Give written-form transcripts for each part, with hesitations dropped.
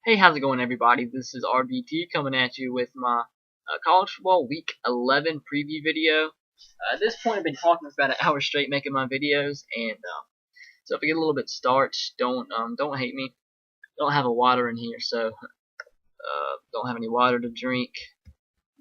Hey, how's it going, everybody? This is RBT coming at you with my college football week 11 preview video. At this point, I've been talking for about an hour straight making my videos, and so if I get a little bit starched, don't hate me. Don't have a water in here, so don't have any water to drink.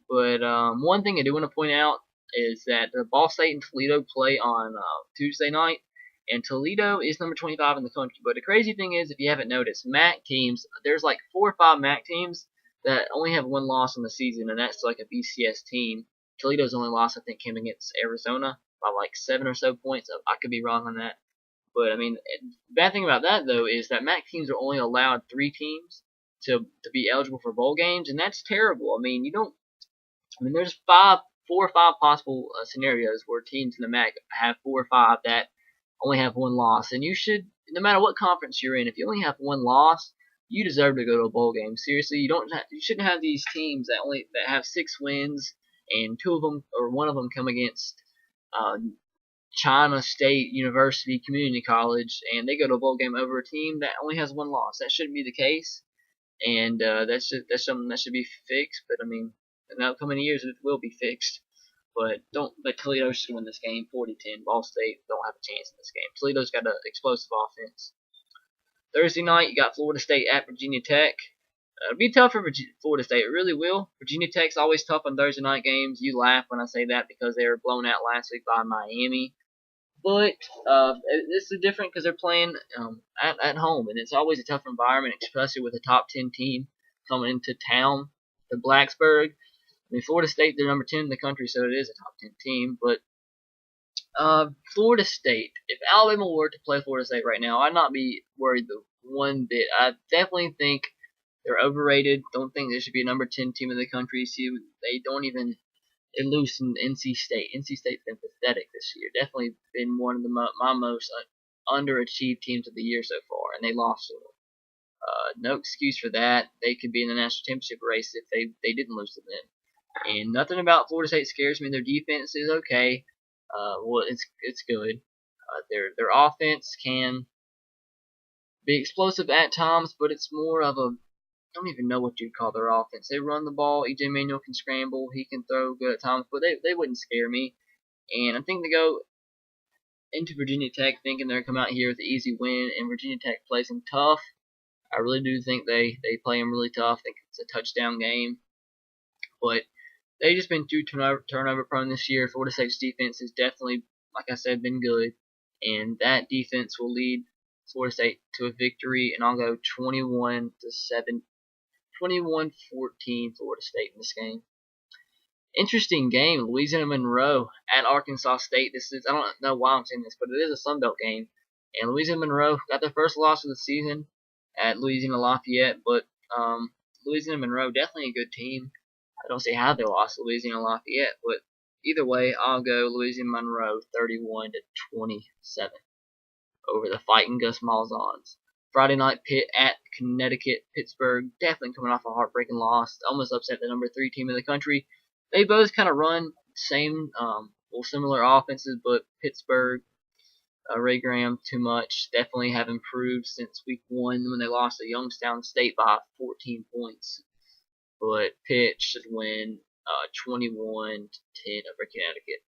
But one thing I do want to point out is that the Ball State and Toledo play on Tuesday night. And Toledo is number 25 in the country. But the crazy thing is, if you haven't noticed, MAC teams, there's like 4 or 5 MAC teams that only have one loss in the season, and that's like a BCS team. Toledo's only loss, I think, came against Arizona by like 7 or so points. I could be wrong on that. But, I mean, the bad thing about that, though, is that MAC teams are only allowed 3 teams to be eligible for bowl games, and that's terrible. There's 4 or 5 possible scenarios where teams in the MAC have 4 or 5 that only have one loss, and you should, no matter what conference you're in, if you only have one loss, you deserve to go to a bowl game. Seriously, you shouldn't have these teams that have 6 wins and 2 of them or 1 of them come against China State University Community College, and they go to a bowl game over a team that only has 1 loss. That shouldn't be the case, and that's something that should be fixed. But I mean, in the upcoming years, it will be fixed. But Toledo should win this game 40-10. Ball State don't have a chance in this game. Toledo's got an explosive offense. Thursday night, you got Florida State at Virginia Tech. It'll be tough for Florida State. It really will. Virginia Tech's always tough on Thursday night games. You laugh when I say that because they were blown out last week by Miami. But this is different because they're playing at home, and it's always a tough environment, especially with a top 10 team coming into town, the Blacksburg. I mean, Florida State, they're number 10 in the country, so it is a top 10 team. But Florida State, if Alabama were to play Florida State right now, I'd not be worried the one bit. I definitely think they're overrated. Don't think they should be a number 10 team in the country. See, they lose to NC State. NC State's been pathetic this year. Definitely been one of my most underachieved teams of the year so far, and they lost to them. No excuse for that. They could be in the national championship race if they didn't lose to them. And nothing about Florida State scares me. Their defense is okay. It's good. Their offense can be explosive at times, but it's more of a, I don't even know what you'd call their offense. They run the ball. EJ Manuel can scramble. He can throw good at times, but they wouldn't scare me. And I think they go into Virginia Tech thinking they're going to come out here with an easy win, and Virginia Tech plays them tough. I really do think they play them really tough. I think it's a touchdown game. But they've just been too turnover prone this year. Florida State's defense has definitely, like I said, been good. And that defense will lead Florida State to a victory. And I'll go 21-14 Florida State in this game. Interesting game. Louisiana-Monroe at Arkansas State. I don't know why I'm saying this, but it is a Sun Belt game. And Louisiana-Monroe got their first loss of the season at Louisiana-Lafayette. But Louisiana-Monroe, definitely a good team. I don't see how they lost to Louisiana-Lafayette, but either way, I'll go Louisiana-Monroe 31-27 over the Fighting Gus Malzahn's. Friday night, Pitt at Connecticut. Pittsburgh definitely coming off a heartbreaking loss. Almost upset the number 3 team in the country. They both kind of run similar offenses, but Pittsburgh, Ray Graham, too much. Definitely have improved since week 1 when they lost to Youngstown State by 14 points. But Pitt should win 21-10 over Connecticut.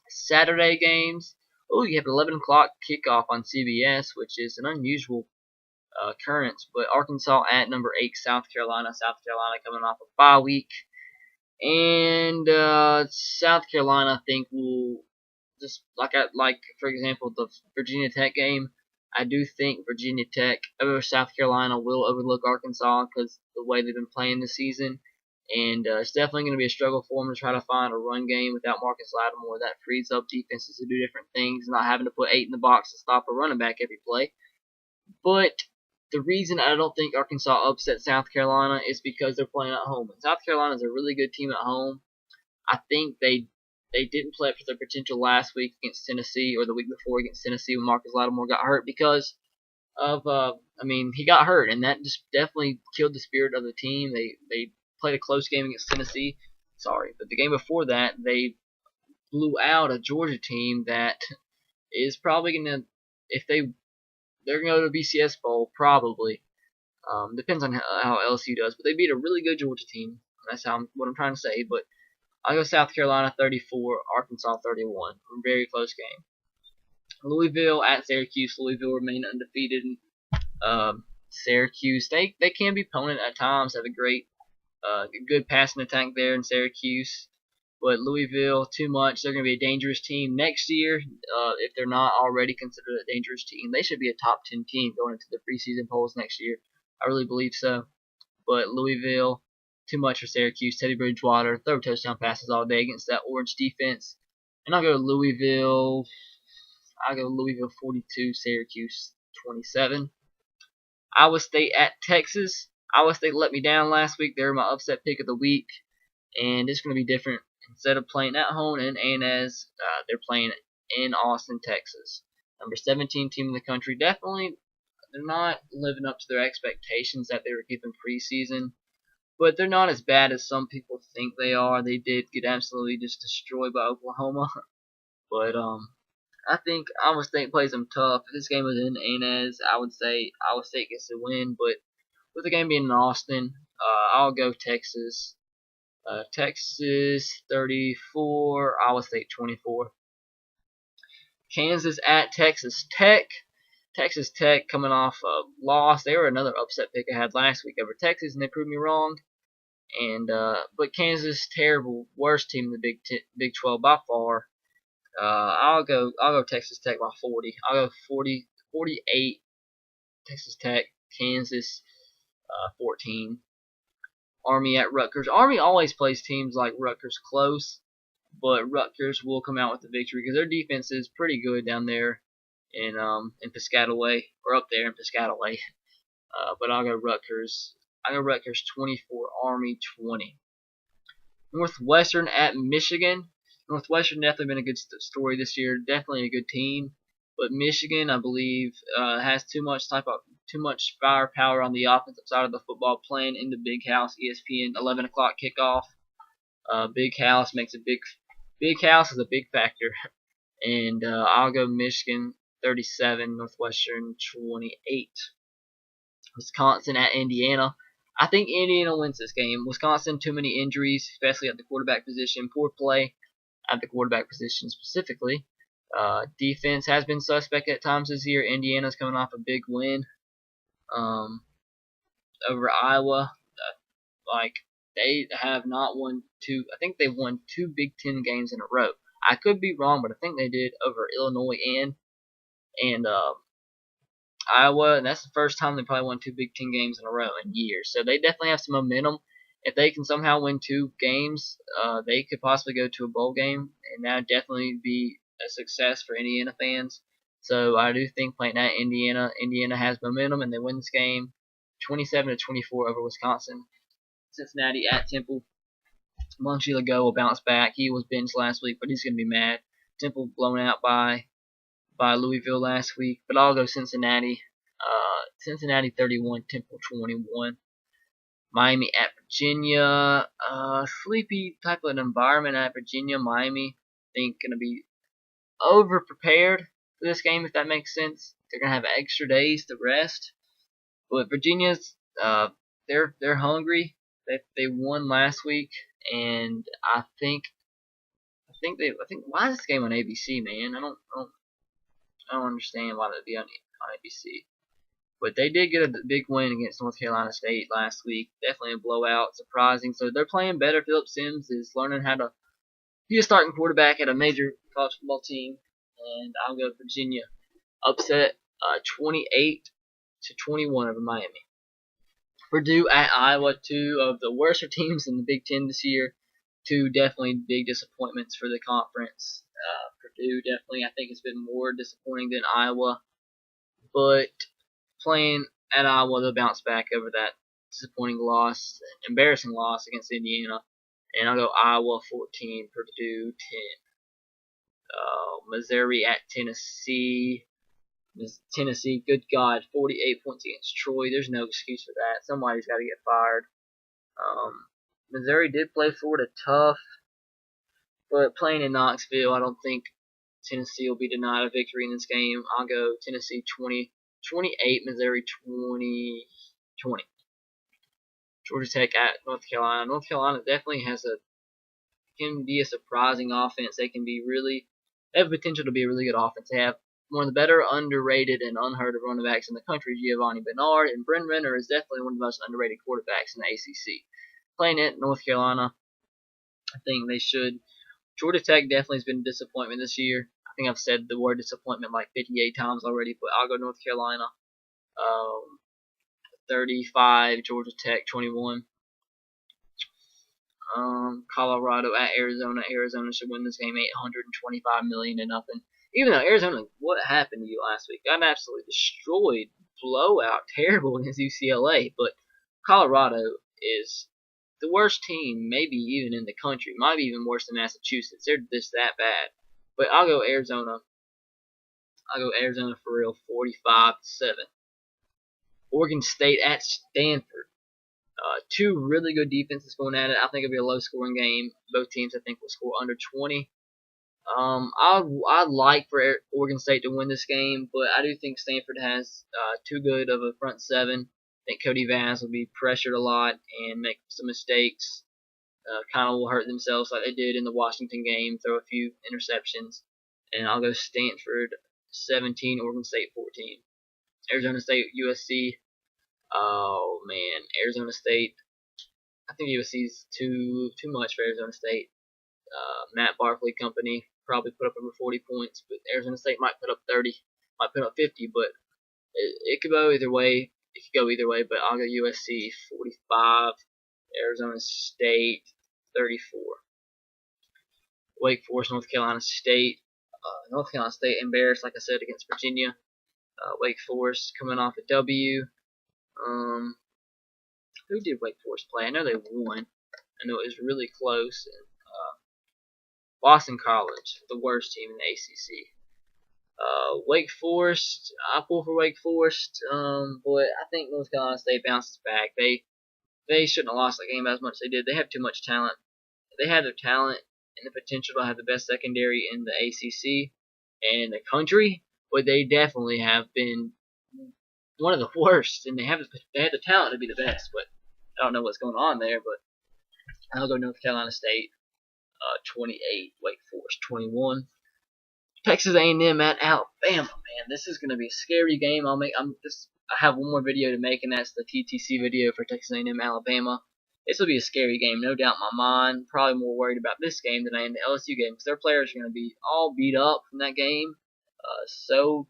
Saturday games. Oh, you have an 11 o'clock kickoff on CBS, which is an unusual occurrence. But Arkansas at number 8, South Carolina. South Carolina coming off a bye week. And South Carolina, I think, will just like for example the Virginia Tech game. I do think Virginia Tech over South Carolina will overlook Arkansas because the way they've been playing this season. And it's definitely going to be a struggle for them to try to find a run game without Marcus Lattimore. That frees up defenses to do different things, not having to put 8 in the box to stop a running back every play. But the reason I don't think Arkansas upset South Carolina is because they're playing at home. And South Carolina is a really good team at home. I think they didn't play up to their potential last week against Tennessee or the week before against Tennessee when Marcus Lattimore got hurt because of he got hurt, and that just definitely killed the spirit of the team. They played a close game against Tennessee. But the game before that they blew out a Georgia team that is probably gonna, if they're gonna go to a BCS bowl probably. Depends on how LSU does, but they beat a really good Georgia team. That's what I'm trying to say. But I'll go South Carolina 34, Arkansas 31. Very close game. Louisville at Syracuse. Louisville remain undefeated. Syracuse, they can be opponent at times. Have a good passing attack there in Syracuse. But Louisville, too much. They're going to be a dangerous team next year. If they're not already considered a dangerous team, they should be a top 10 team going into the preseason polls next year. I really believe so. But Louisville, too much for Syracuse. Teddy Bridgewater, throw touchdown passes all day against that Orange defense. And I'll go Louisville 42, Syracuse 27. Iowa State at Texas. Iowa State let me down last week. They're my upset pick of the week. And it's going to be different. Instead of playing at home in Anez, they're playing in Austin, Texas. Number 17 team in the country. Definitely, they're not living up to their expectations that they were given preseason. But they're not as bad as some people think they are. They did get absolutely just destroyed by Oklahoma. But I think Iowa State plays them tough. If this game was in Anez, I would say Iowa State gets the win. But with the game being in Austin, I'll go Texas. Texas 34, Iowa State 24. Kansas at Texas Tech. Texas Tech coming off a loss. They were another upset pick I had last week over Texas, and they proved me wrong. And but Kansas, terrible, worst team in the Big 12 by far. I'll go Texas Tech by 40. I'll go 48. Texas Tech, Kansas 14. Army at Rutgers. Army always plays teams like Rutgers close, but Rutgers will come out with the victory because their defense is pretty good down there in Piscataway, or up there in Piscataway. But I'll go Rutgers. I'll go Rutgers 24, Army 20. Northwestern at Michigan. Northwestern definitely been a good story this year. Definitely a good team, but Michigan, I believe, has too much firepower on the offensive side of the football, playing in the Big House, ESPN 11 o'clock kickoff. Big House is a big factor, and I'll go Michigan 37, Northwestern 28. Wisconsin at Indiana. I think Indiana wins this game. Wisconsin, too many injuries, especially at the quarterback position. Poor play at the quarterback position specifically. Defense has been suspect at times this year. Indiana's coming off a big win over Iowa. They have not won two. I think they've won 2 Big Ten games in a row. I could be wrong, but I think they did over Illinois and Iowa, and that's the first time they probably won 2 Big Ten games in a row in years. So they definitely have some momentum. If they can somehow win 2 games, they could possibly go to a bowl game, and that would definitely be a success for Indiana fans. So I do think playing at Indiana has momentum, and they win this game 27-24 over Wisconsin. Cincinnati at Temple. Munchie Legault will bounce back. He was benched last week, but he's going to be mad. Temple blown out by Louisville last week, but I'll go Cincinnati. Cincinnati 31, Temple 21. Miami at Virginia. Sleepy type of an environment at Virginia. Miami, I think, going to be over prepared for this game, if that makes sense. They're going to have extra days to rest. But Virginia's, they're hungry. They won last week, and I think why is this game on ABC, man? I don't understand why that'd be on ABC. But they did get a big win against North Carolina State last week. Definitely a blowout, surprising. So they're playing better. Phillip Sims is learning how to be a starting quarterback at a major college football team. And I'll go Virginia upset 28-21 over Miami. Purdue at Iowa, 2 of the worst teams in the Big Ten this year. 2 definitely big disappointments for the conference. Purdue definitely, I think, has been more disappointing than Iowa. But playing at Iowa, they'll bounce back over that disappointing loss, embarrassing loss against Indiana. And I'll go Iowa 14, Purdue 10. Missouri at Tennessee. Tennessee, good God, 48 points against Troy. There's no excuse for that. Somebody's got to get fired. Missouri did play Florida tough, but playing in Knoxville, I don't think Tennessee will be denied a victory in this game. I'll go Tennessee 28, Missouri 20. 20. Georgia Tech at North Carolina. North Carolina definitely can be a surprising offense. They have potential to be a really good offense. They have one of the better underrated and unheard of running backs in the country, Giovanni Bernard, and Bryn Renner is definitely one of the most underrated quarterbacks in the ACC. Playing at North Carolina, I think they should. Georgia Tech definitely has been a disappointment this year. I think I've said the word disappointment like 58 times already, but I'll go North Carolina. 35, Georgia Tech 21. Colorado at Arizona. Arizona should win this game 825 million to nothing. Even though Arizona, what happened to you last week? Got absolutely destroyed, blowout, terrible against UCLA. But Colorado is the worst team, maybe even in the country. Might be even worse than Massachusetts. They're just that bad. But I'll go Arizona. I'll go Arizona for real, 45-7. Oregon State at Stanford. Two really good defenses going at it. I think it'll be a low-scoring game. Both teams, I think, will score under 20. I'd like for Oregon State to win this game, but I do think Stanford has too good of a front seven. I think Cody Vaz will be pressured a lot and make some mistakes. Kind of will hurt themselves like they did in the Washington game, throw a few interceptions. And I'll go Stanford 17, Oregon State 14. Arizona State, USC. Oh man, Arizona State. I think USC is too much for Arizona State. Matt Barkley company probably put up over 40 points, but Arizona State might put up 30, might put up 50, but it could go either way. It could go either way, but I'll go USC 45, Arizona State 34. Wake Forest, North Carolina State. North Carolina State embarrassed, like I said, against Virginia. Wake Forest coming off a W. Who did Wake Forest play? I know they won. I know it was really close. And, Boston College, the worst team in the ACC. Wake Forest, I pull for Wake Forest, but I think North Carolina State bounces back. They shouldn't have lost that game as much as they did. They have too much talent. They have the talent and the potential to have the best secondary in the ACC and in the country, but they definitely have been one of the worst, and they have the talent to be the best, but I don't know what's going on there. But I'll go North Carolina State 28, Wake Forest 21. Texas A&M at Alabama, man, this is gonna be a scary game. I have one more video to make, and that's the TTC video for Texas A&M Alabama. This will be a scary game, no doubt in my mind. Probably more worried about this game than I am the LSU game, because their players are gonna be all beat up from that game. So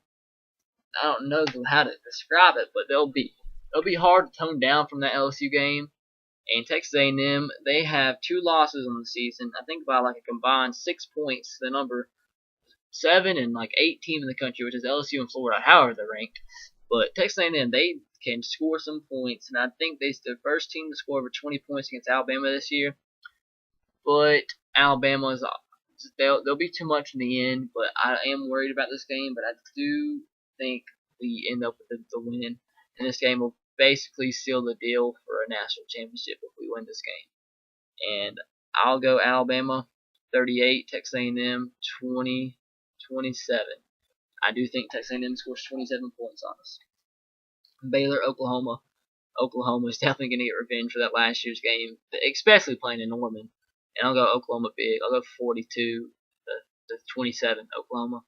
I don't know how to describe it, but they'll be hard to tone down from that LSU game. And Texas A&M, they have 2 losses on the season. I think by like a combined 6 points, the number 7 and like 8 team in the country, which is LSU and Florida, however they're ranked. But Texas A&M, they can score some points, and I think they're the first team to score over 20 points against Alabama this year. But Alabama they'll be too much in the end. But I am worried about this game. But I do think we end up with the win, and this game will basically seal the deal for a national championship if we win this game. And I'll go Alabama 38, Texas A&M 27. I do think Texas A&M scores 27 points on us. Baylor, Oklahoma. Oklahoma is definitely going to get revenge for that last year's game, especially playing in Norman. And I'll go Oklahoma big. I'll go 42 to 27, Oklahoma.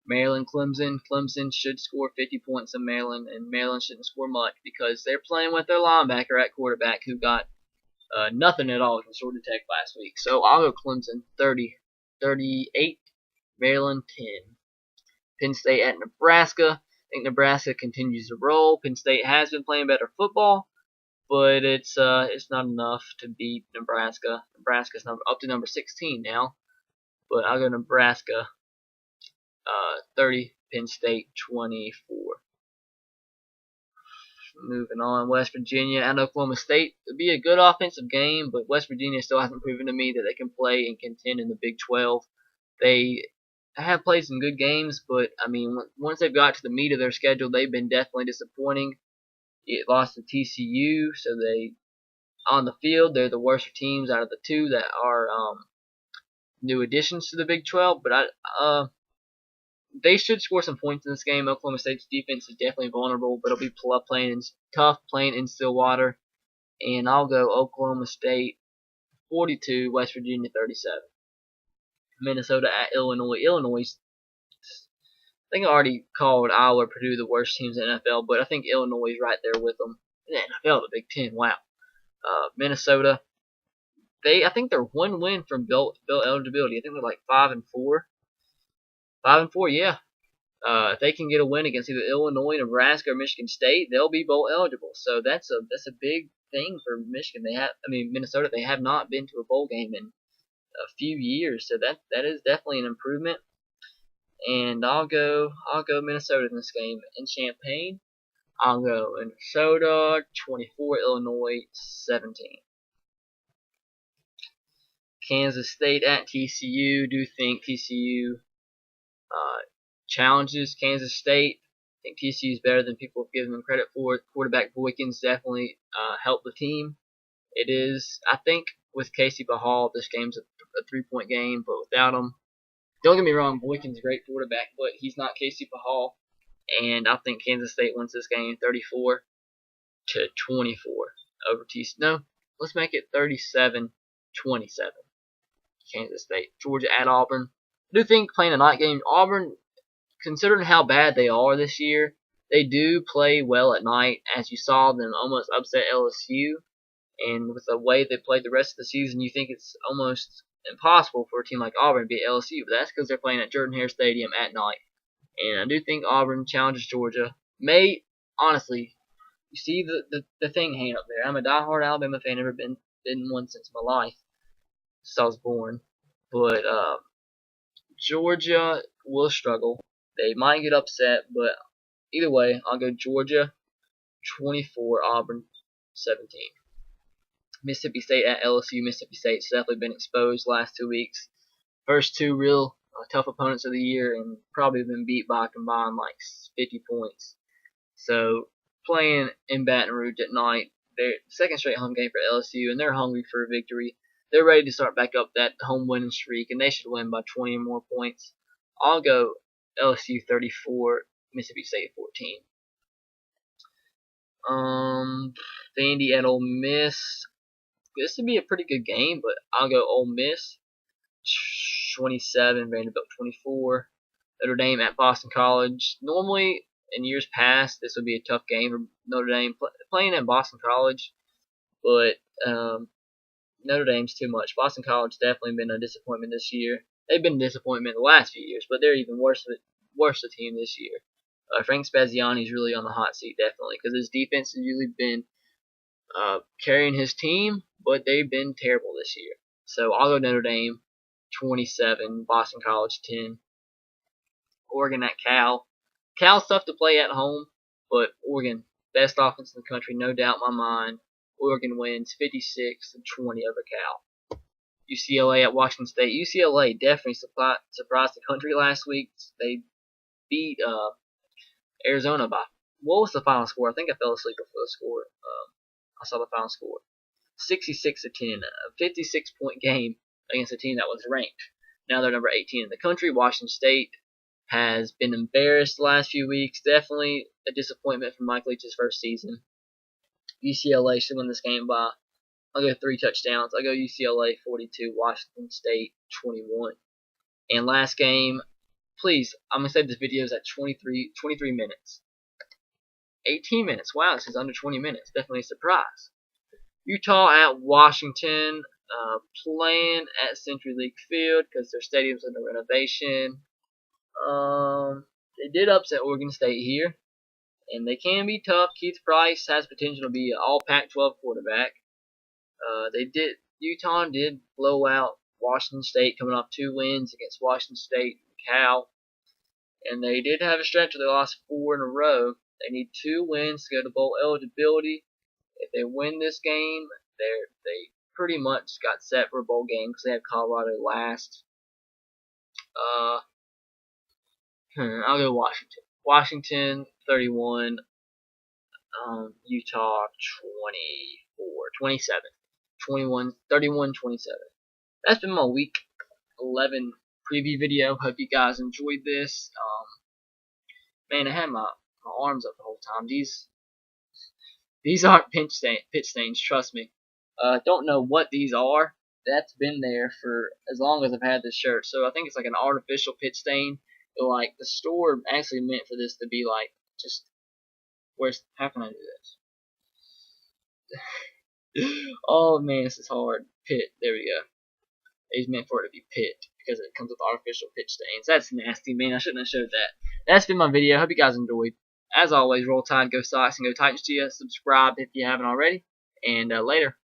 Maryland, Clemson. Clemson should score 50 points in Maryland, and Maryland shouldn't score much because they're playing with their linebacker at quarterback who got nothing at all against Georgia Tech last week. So I'll go Clemson 38, Maryland 10. Penn State at Nebraska. I think Nebraska continues to roll. Penn State has been playing better football, but it's not enough to beat Nebraska. Nebraska's up to number 16 now, but I'll go Nebraska 30, Penn State 24. Moving on, West Virginia and Oklahoma State. It'll be a good offensive game, but West Virginia still hasn't proven to me that they can play and contend in the Big 12. They have played some good games, but I mean, once they've got to the meat of their schedule, they've been definitely disappointing. It lost to TCU, so on the field, they're the worst teams out of the 2 that are new additions to the Big 12. But they should score some points in this game. Oklahoma State's defense is definitely vulnerable, but it'll be tough playing in Stillwater. And I'll go Oklahoma State 42, West Virginia 37. Minnesota at Illinois. Illinois, I think I already called Iowa or Purdue the worst teams in the NFL, but I think Illinois is right there with them. In the NFL, the Big Ten, wow. Minnesota, I think they're one win from Bill eligibility. I think they're like 5-4. 5-4, yeah. If they can get a win against either Illinois, Nebraska, or Michigan State, they'll be bowl eligible. So that's a big thing for Minnesota. They have not been to a bowl game in a few years, so that is definitely an improvement. And I'll go Minnesota in this game. In Champaign, I'll go Minnesota 24, Illinois 17. Kansas State at TCU. Do think TCU challenges Kansas State. I think TCU is better than people have given them credit for. Quarterback Boykins definitely helped the team. It is, I think, with Casey Bahal, this game's a 3-point game, but without him, don't get me wrong, Boykins is a great quarterback, but he's not Casey Bahal. And I think Kansas State wins this game 34-24 over TCU. No, let's make it 37-27. Kansas State. Georgia at Auburn. I do think playing a night game, Auburn, considering how bad they are this year, they do play well at night, as you saw them almost upset LSU. And with the way they played the rest of the season, you think it's almost impossible for a team like Auburn to beat LSU. But that's because they're playing at Jordan-Hare Stadium at night. And I do think Auburn challenges Georgia. Honestly, you see the thing hanging up there. I'm a diehard Alabama fan. Never been one since my life, since I was born. But Georgia will struggle. They might get upset, but either way, I'll go Georgia 24, Auburn 17. Mississippi State at LSU. Mississippi State's definitely been exposed last 2 weeks. First two real tough opponents of the year, and probably been beat by a combined like 50 points. So playing in Baton Rouge at night, their second straight home game for LSU, and they're hungry for a victory. They're ready to start back up that home winning streak, and they should win by 20 or more points. I'll go LSU 34, Mississippi State 14. Vandy at Ole Miss. This would be a pretty good game, but I'll go Ole Miss 27, Vanderbilt 24. Notre Dame at Boston College. Normally, in years past, this would be a tough game for Notre Dame playing at Boston College, but Notre Dame's too much. Boston College definitely been a disappointment this year. They've been a disappointment the last few years, but they're even worse a team this year. Frank Spaziani's really on the hot seat, definitely, because his defense has usually been carrying his team, but they've been terrible this year. So I'll go Notre Dame 27, Boston College 10. Oregon at Cal. Cal's tough to play at home, but Oregon, best offense in the country, no doubt in my mind. Oregon wins 56-20 over Cal. UCLA at Washington State. UCLA definitely surprised the country last week. They beat Arizona by, what was the final score? I think I fell asleep before the score. I saw the final score. 66-10, a 56-point game against a team that was ranked. Now they're number 18 in the country. Washington State has been embarrassed the last few weeks. Definitely a disappointment for Mike Leach's first season. UCLA should win this game by, I'll go 3 touchdowns. I'll go UCLA 42, Washington State 21. And last game, please, I'm going to say this video is at 23 minutes. 18 minutes. Wow, this is under 20 minutes. Definitely a surprise. Utah at Washington, playing at Century League Field because their stadium's under renovation. They did upset Oregon State here, and they can be tough. Keith Price has potential to be an all Pac-12 quarterback. Utah did blow out Washington State, coming off 2 wins against Washington State and Cal, and they did have a stretch where they lost 4 in a row. They need 2 wins to go to bowl eligibility. If they win this game, they pretty much got set for a bowl game because they have Colorado last. I'll go Washington. Washington 31, Utah 27. 31-27. That's been my week 11 preview video. Hope you guys enjoyed this. Man, I had my arms up the whole time. These aren't pitch stains, trust me. Don't know what these are. That's been there for as long as I've had this shirt. So I think it's like an artificial pitch stain. But like the store actually meant for this to be like just how can I do this? Oh man, this is hard. Pit. There we go. It's meant for it to be pit because it comes with artificial pitch stains. That's nasty, man. I shouldn't have showed that. That's been my video. Hope you guys enjoyed. As always, roll tide, go Sox, and go Titans to you. Subscribe if you haven't already. And later.